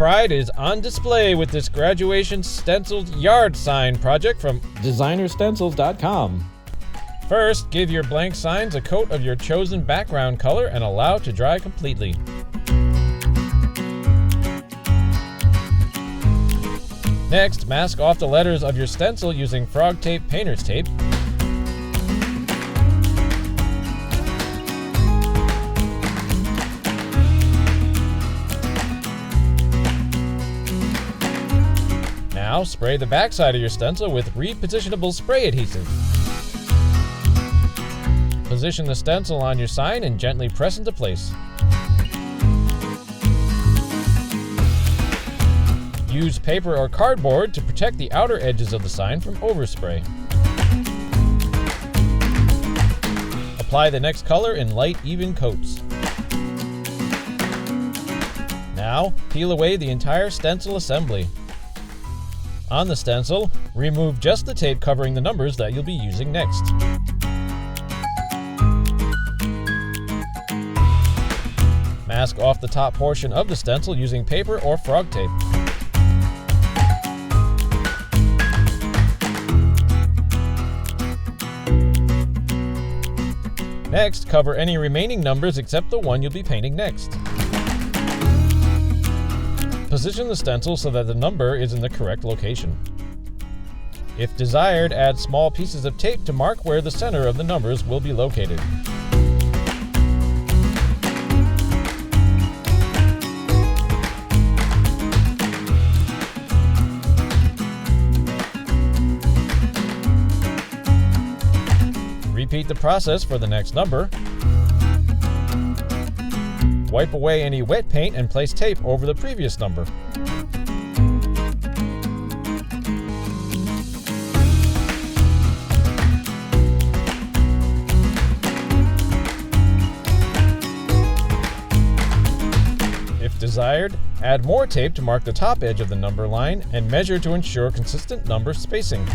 pride is on display with this graduation stenciled yard sign project from DesignerStencils.com. First, give your blank signs a coat of your chosen background color and allow to dry completely. Next, mask off the letters of your stencil using frog tape painter's tape. Now, spray the backside of your stencil with Repositionable Spray Adhesive. Position the stencil on your sign and gently press into place. Use paper or cardboard to protect the outer edges of the sign from overspray. Apply the next color in light, even coats. Now, peel away the entire stencil assembly. On the stencil, remove just the tape covering the numbers that you'll be using next. Mask off the top portion of the stencil using paper or frog tape. Next, cover any remaining numbers except the one you'll be painting next. Position the stencil so that the number is in the correct location. If desired, add small pieces of tape to mark where the center of the numbers will be located. Repeat the process for the next number. Wipe away any wet paint and place tape over the previous number. If desired, add more tape to mark the top edge of the number line and measure to ensure consistent number spacing.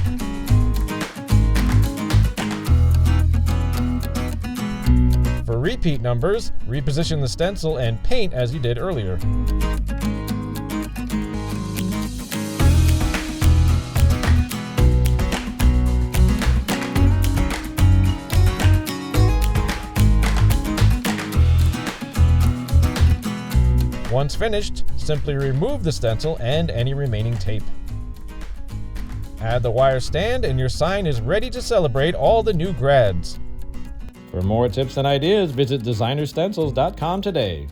For repeat numbers, reposition the stencil and paint as you did earlier. Once finished, simply remove the stencil and any remaining tape. Add the wire stand and your sign is ready to celebrate all the new grads. For more tips and ideas, visit DesignerStencils.com today.